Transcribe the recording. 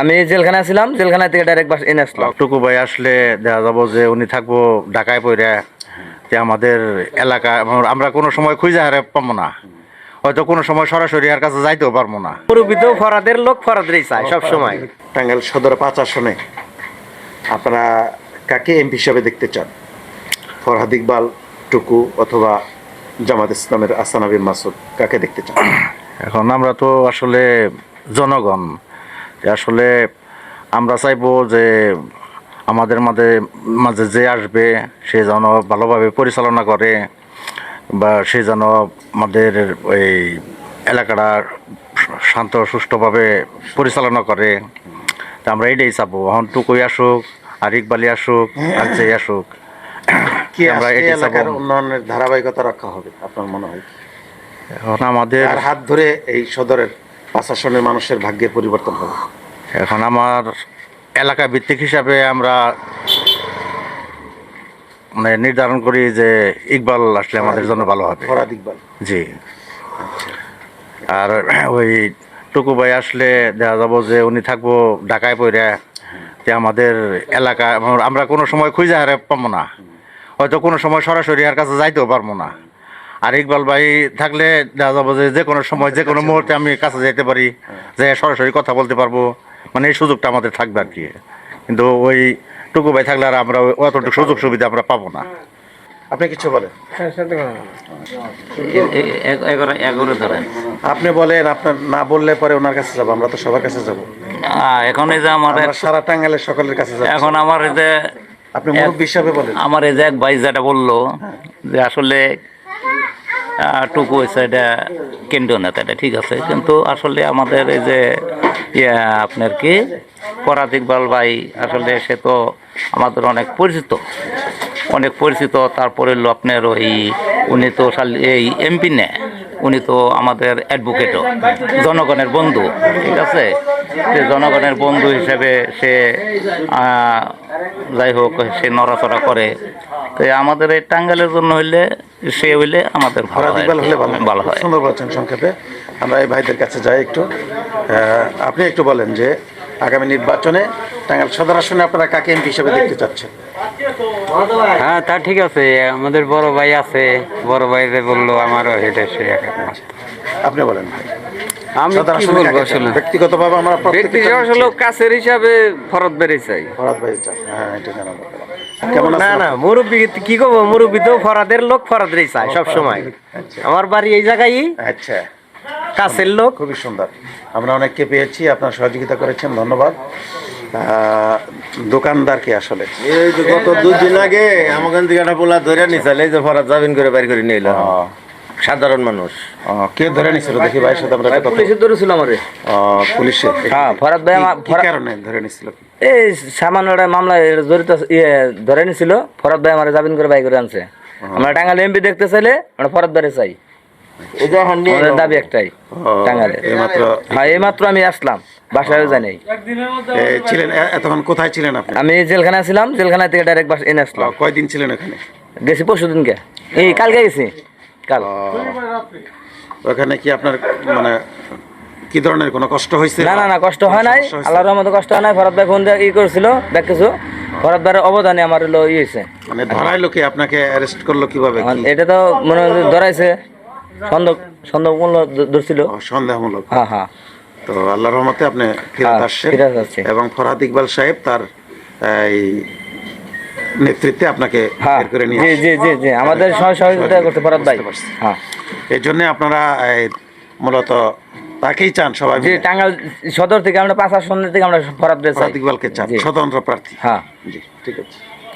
আমি জেলখানা ছিলাম, জেলখানা থেকে ডাইরেক্ট বাস এনে আসলাম। টুকু ভাই আসলে দেখা যাবো যে উনি থাকবো ঢাকায় পড়ে, যে আমাদের এলাকা আমরা কোনো সময় খুঁজে হারে পাবো না, হয়তো কোনো সময় সরাসরি আর কাছে যাইতেও পারবো না। মুরব্বী ফরাদের লোক ফরাদেরই চায় সব সময়। টাঙ্গাইল সদর 5 আসনে আপনারা কাকে এমপি হিসাবে দেখতে চান? ফরহাদ ইকবাল, টুকু, অথবা জামাত ইসলামের আসানাবির মাসুদ, কাকে দেখতে চান? এখন আমরা তো আসলে জনগণ, আসলে আমরা চাইবো যে আমাদের মাঝে মাঝে যে আসবে সে যেন ভালোভাবে পরিচালনা করে, বা সে যেন আমাদের ওই এলাকাটা শান্ত সুষ্ঠুভাবে পরিচালনা করে। তা আমরা এটাই চাবো। এখন টুকুই আসুক, আর ইকবালি আসুক, আর যে আসুক, কি আমরা আজকে এটাই এলাকার চাবো। উন্নয়নের ধারাবাহিকতা রক্ষা হবে আপনার মনে হয়? এখন আমাদের আর হাত ধরে এই সদরের 5 আসনের মানুষের ভাগ্যের পরিবর্তন হবে? এখন আমার এলাকা ভিত্তিক হিসাবে আমরা মানে নির্ধারণ করি যে ইকবাল আসলে আমাদের জন্য ভালো হবে। ফরহাদ ইকবাল, জি। আর ওই টুকু ভাই আসলে দেখা যাবো যে উনি থাকবো ঢাকায় পড়ে, যে আমাদের এলাকা আমরা কোনো সময় খুঁজে হারে পাবো না, হয়তো কোনো সময় সরাসরি আর কাছে যাইতেও পারবো না। আর ইকবাল ভাই থাকলে দেখা যাবো যে যে কোনো সময় যে কোনো মুহূর্তে আমি কাছে যাইতে পারি, যে সরাসরি কথা বলতে পারবো, মানে এই সুযোগটা আমাদের থাকবে আর কি। কিন্তু ওই টুকু ভাই থাকলে আর আমরা অতটুকু সুযোগ সুবিধা আমরা পাবো না। আপনি কিছু বলেন? ধরেন আপনি বলেন, আপনার না বললে পরে ওনার কাছে যাবো, আমরা তো সবার কাছে যাবো, এখন এই যে আমার আমরা সারা টাঙ্গাইলের সকলের কাছে যাবো। এখন আমার এই যে আপনি মুরব্বী হিসাবে বলেন। আমার এই যে এক ভাই যেটা বললো যে আসলে টুকু হয়েছে এটা কেন্দ্রীয় নেতা, এটা ঠিক আছে, কিন্তু আসলে আমাদের এই যে আপনার কি ফরহাদ ইকবাল ভাই আসলে সে তো আমাদের অনেক পরিচিত। তারপরে হলো আপনার ওই উনি তো এই এমপি না, উনি তো আমাদের অ্যাডভোকেটও, জনগণের বন্ধু, ঠিক আছে। সে জনগণের বন্ধু হিসেবে সে যাই হোক সে নড়াচড়া করে। তো আমাদের এই টাঙ্গাইলের জন্য হইলে সে হইলে আমাদের ভালো হয়, ভালো হয়। সুন্দর বলছেন। সংক্ষেপে আমরা এই ভাইদের কাছে যাই একটু। আপনি একটু বলেন যে আগামী নির্বাচনে টাঙ্গাইল সদর আসনে আপনারা কাকে এমপি হিসেবে দেখতে চাচ্ছেন? হ্যাঁ, তা ঠিক আছে। আমাদের বড় ভাই আছে, বড় ভাই যে বললো আমারও হেঁটে সে আপনি বলেন ভাই। আমি সদর কি আসনে বলবো কাকে চান? আসলে ব্যক্তিগতভাবে আমরা ব্যক্তি আসলে কাছের হিসাবে ফরদ বেড়ে চাই। ফরহাদ ভাই চান? হ্যাঁ, এটা জানা দরকার। কেমন না আছেন? না, মুরব্বী কি করবো, মুরব্বী তো ফরাদের লোক ফরাদেরই চায় সব সময়। আমার বাড়ি এই জায়গায়, আচ্ছা, কাছের লোক। খুবই সুন্দর। আমরা অনেককে পেয়েছি, আপনার সহযোগিতা করেছেন, ধন্যবাদ। দোকানদার কি আসলে? এই যে গত 2 দিন আগে আমাকে থেকে একটা পোলা ধরে নিছিল, এই যে ফরাদ জামিন করে বাইর করে নিয়ে এলো। সাধারণ মানুষ। কে ধরে নিছিল দেখি ভাইয়ের সাথে আমরা কথা পুলিশে ধরেছিল আমারে। পুলিশে? হ্যাঁ, ফরাদ ভাই কি কারণে ধরে নিছিল? এই সামান্য একটা মামলায় জড়িত ধরে নিছিল। ফরাদ ভাই আমার জামিন করে বাই করে আনছে। আমরা টাঙ্গাইল এমপি দেখতে চাইলে আমরা ফরাদ ভাইরে চাই, আমাদের দাবি একটাই টাঙ্গাইলে। হ্যাঁ, এইমাত্র আমি আসলাম, বাসায় জানি। ছিলেন এতক্ষণ কোথায় ছিলেন আপনি? আমি জেলখানা ছিলাম, জেলখানা থেকে ডাইরেক্ট বাস এনে আসলাম। কয়দিন ছিলেন এখানে? গেছি পরশুদিনকে, এই কালকে গেছি, কাল। ওখানে কি আপনার মানে কি ধরনের কোনো কষ্ট হয়েছে? না না না, কষ্ট হয় নাই, আল্লাহর রহমতে কষ্ট হয় নাই। ফরাদ ভাই ফোন দিয়ে করছিল, দেখ কিছু ফরাদ ভাইয়ের অবদানে আমার হলো হয়েছে। মানে ধরাইলো কি আপনাকে? অ্যারেস্ট করলো কিভাবে? এটা তো মনে হয় ধরাইছে, সন্দেহমূলক ধরছিল। সন্দেহমূলক। হ্যাঁ হ্যাঁ। তো আল্লাহর রহমতে আপনি ফেরত আসছেন, এবং ফরহাদ ইকবাল সাহেব তার এই নেতৃত্বে আপনাকে বের করে নিয়ে জি জি জি জি, আমাদের সহযোগিতা করতে ফরাদ ভাই। হ্যাঁ, এই জন্য আপনারা মূলত তাকেই চান সবাই? জি, টাঙ্গাইল সদর থেকে আমরা 5 আসন থেকে আমরা ফরাদ ভাই চাই। ফরহাদ ইকবালকে চান, স্বতন্ত্র প্রার্থী। হ্যাঁ, জি, ঠিক আছে।